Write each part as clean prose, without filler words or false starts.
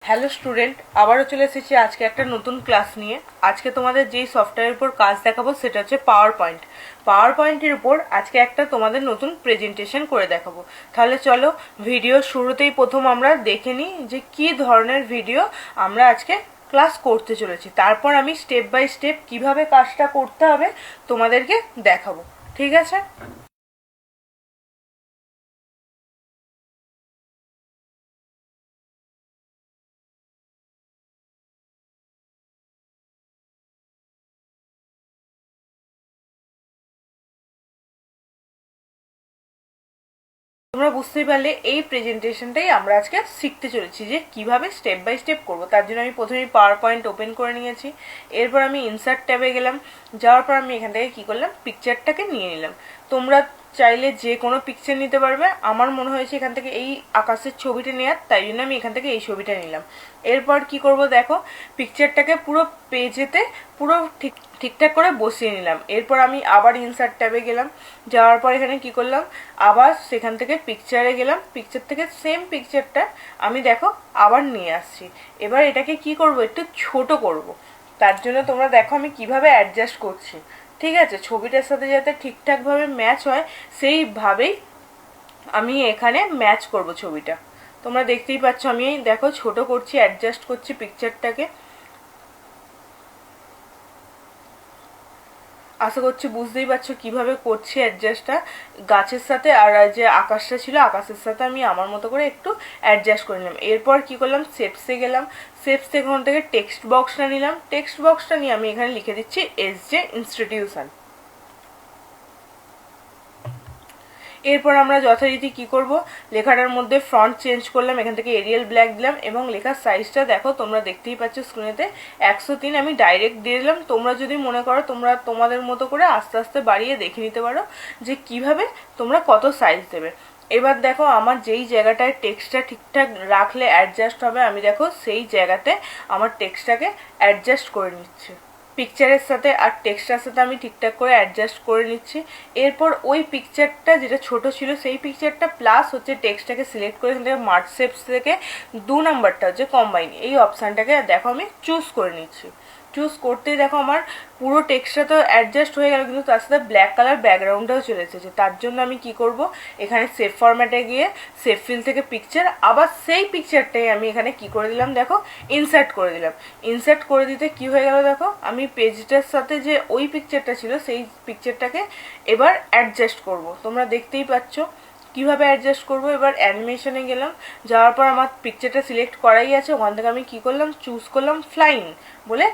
Hello student, আবারও চলে এসেছি আজকে একটা নতুন ক্লাস নিয়ে। আজকে তোমাদের যেই সফটওয়্যারের উপর কাজ দেখাবো সেটা হচ্ছে পাওয়ার পয়েন্ট। পাওয়ার পয়েন্টের উপর আজকে একটা তোমাদের নতুন প্রেজেন্টেশন করে দেখাবো। তাহলে চলো ভিডিও শুরুতেই প্রথম আমরা দেখে নিই যে কি ধরনের ভিডিও আমরা আজকে ক্লাস করতে চলেছি। তারপর আমি স্টেপ বাই স্টেপ কিভাবে কাজটা করতে হবে তোমাদেরকে দেখাবো। ঠিক আছে? তোমরা বুঝতেই পারলে এই প্রেজেন্টেশনটাই আমরা আজকে শিখতে চলেছি যে কিভাবে স্টেপ বাই স্টেপ করব। তার জন্য আমি প্রথমেই পাওয়ার পয়েন্ট ওপেন করে নিয়েছি। এরপর আমি ইনসার্ট ট্যাবে গেলাম। যাওয়ার পর আমি এখান থেকে কি করলাম, পিকচারটাকে নিয়ে নিলাম। তোমরা চাইলে যে কোনো পিকচার নিতে পারবে। আমার মনে হয়েছে এখান থেকে এই আকাশের ছবিটা নেওয়ার, তাই জন্য আমি এখান থেকে এই ছবিটা নিলাম। এরপর কি করব দেখো, পিকচারটাকে পুরো পেজেতে পুরো ঠিকঠাক করে বসিয়ে নিলাম। এরপর আমি আবার ইনসার্ট ট্যাবে গেলাম। যাওয়ার পর এখানে কি করলাম, আবার সেখান থেকে পিকচারে গেলাম। পিকচার থেকে সেম পিকচারটা আমি দেখো আবার নিয়ে আসছি। এবার এটাকে কি করব, একটু ছোট করব। তার জন্য তোমরা দেখো আমি কিভাবে অ্যাডজাস্ট করছি। ঠিক আছে, ছবিটার সাথে যাতে ঠিকঠাকভাবে ম্যাচ হয় সেইভাবেই আমি এখানে ম্যাচ করব ছবিটা। তোমরা দেখতেই পাচ্ছ আমি দেখো ছোট করছি, অ্যাডজাস্ট করছি পিকচারটাকে। আশা করছি বুঝতেই পারছো কিভাবে করছি অ্যাডজাস্টটা। গাছের সাথে আর যে আকাশটা ছিল আকাশের সাথে আমি আমার মতো করে একটু অ্যাডজাস্ট করে নিলাম। এরপর কি করলাম, শেপসে গেলাম। শেপস এখান থেকে টেক্সট বক্সটা নিলাম। টেক্সট বক্সটা নিয়ে আমি এখানে লিখে দিচ্ছি এসজে ইনস্টিটিউশন। এরপর আমরা যথারীতি কি করব, লেখাটার মধ্যে ফন্ট চেঞ্জ করলাম। এখান থেকে এরিয়াল ব্ল্যাক দিলাম এবং লেখার সাইজটা দেখো তোমরা দেখতেই পাচ্ছ স্ক্রিনেতে 103 আমি ডাইরেক্ট দিয়ে দিলাম। তোমরা যদি মনে করো তোমরা তোমাদের মতো করে আস্তে আস্তে বাড়িয়ে দেখে নিতে পারো যে কিভাবে তোমরা কত সাইজ দেবে। এবার দেখো আমার যেই জায়গাটায় টেক্সটটা ঠিকঠাক রাখলে অ্যাডজাস্ট হবে, আমি দেখো সেই জায়গাতে আমার টেক্সটটাকে অ্যাডজাস্ট করে নিচ্ছি। পিকচারের সাথে আর টেক্সটার সাথে আমি ঠিকঠাক করে অ্যাডজাস্ট করে নিচ্ছি। এরপর ওই পিকচারটা যেটা ছোট ছিল সেই পিকচারটা প্লাস হচ্ছে টেক্সটটাকে সিলেক্ট করে এখান থেকে মার্জ শেপস থেকে 2 নাম্বারটা হচ্ছে কম্বাইন, এই অপশানটাকে দেখো আমি চুজ করে নিচ্ছি। চুজ করতেই দেখো আমার পুরো টেক্সটটা তো অ্যাডজাস্ট হয়ে গেল, কিন্তু তার সাথে ব্ল্যাক কালার ব্যাকগ্রাউন্ডটাও চলে এসেছে। তার জন্য আমি কি করব, এখানে সেভ ফরম্যাটে গিয়ে সেভ ফিল থেকে পিকচার, আবার সেই পিকচারটাই আমি এখানে কি করে দিলাম দেখো, ইনসার্ট করে দিলাম। ইনসার্ট করে দিতে কি হয়ে গেল দেখো, আমি পেজটার সাথে যে ওই পিকচারটা ছিল সেই পিকচারটাকে এবার অ্যাডজাস্ট করব। তোমরা দেখতেই পাচ্ছ কিভাবে অ্যাডজাস্ট করব। এবার অ্যানিমেশনে গেলাম। যাওয়ার পর আমার পিকচারটা সিলেক্ট করাই আছে, ওখান থেকে আমি কি করলাম, চুজ করলাম ফ্লাইং বলে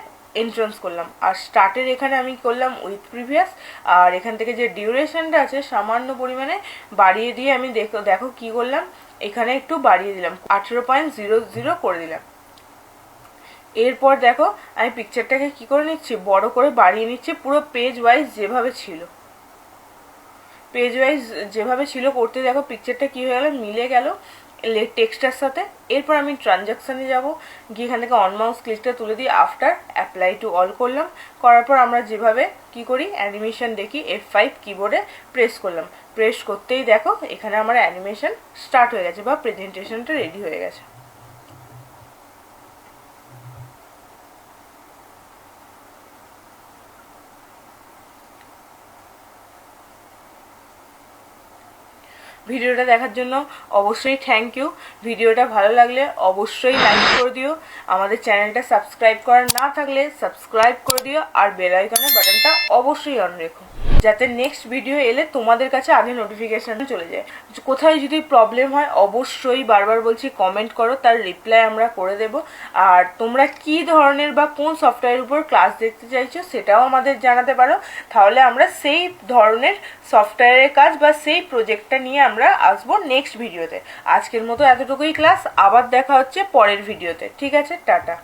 এন্ট্রান্স করলাম। আর স্টার্টের এখানে আমি করলাম উইথ প্রিভিয়াস। আর এখান থেকে যে ডিউরেশনটা আছে সামান্য পরিমাণে বাড়িয়ে দিয়ে আমি দেখো কি করলাম, এখানে একটু বাড়িয়ে দিলাম, 18.00 করে দিলাম। এরপর দেখো আমি পিকচারটাকে কি করে নিচ্ছি, বড় করে বাড়িয়ে নিচ্ছি পুরো পেজ ওয়াইজ যেভাবে ছিল। পেজ ওয়াইজ যেভাবে ছিল করতে দেখো পিকচারটা কি হয়ে গেল, মিলে গেল টেক্সটার সাথে। এরপর আমি ট্রানজাকশানে যাব, গিয়ে এখান থেকে অন মাউস ক্লিকটা তুলে দিয়ে আফটার অ্যাপ্লাই টু অল করলাম। করার পর আমরা যেভাবে কি করি অ্যানিমেশন দেখি, F5 কিবোর্ডে প্রেস করলাম। প্রেস করতেই দেখো এখানে আমার অ্যানিমেশন স্টার্ট হয়ে গেছে বা প্রেজেন্টেশনটা রেডি হয়ে গেছে। ভিডিওটা দেখার জন্য অবশ্যই থ্যাংক ইউ। ভিডিওটা ভালো লাগলে অবশ্যই লাইক করে দিও। আমাদের চ্যানেলটা সাবস্ক্রাইব করা না থাকলে সাবস্ক্রাইব করে দিও, আর বেল আইকনের বাটনটা অবশ্যই অন রেখো যাতে নেক্সট ভিডিও এলে তোমাদের কাছে আগে নোটিফিকেশন চলে যায়। কোথায় যদি প্রবলেম হয় অবশ্যই বারবার বলছি কমেন্ট করো, তার রিপ্লাই আমরা করে দেব। আর তোমরা কি ধরনের বা কোন সফটওয়্যারের উপর ক্লাস দেখতে চাইছো সেটাও আমাদের জানাতে পারো, তাহলে আমরা সেই ধরনের সফটওয়্যারের কাজ বা সেই প্রজেক্টটা নিয়ে আমরা আসবো নেক্সট ভিডিওতে। আজকের মতো এতটুকুই ক্লাস, আবার দেখা হচ্ছে পরের ভিডিওতে। ঠিক আছে, টাটা।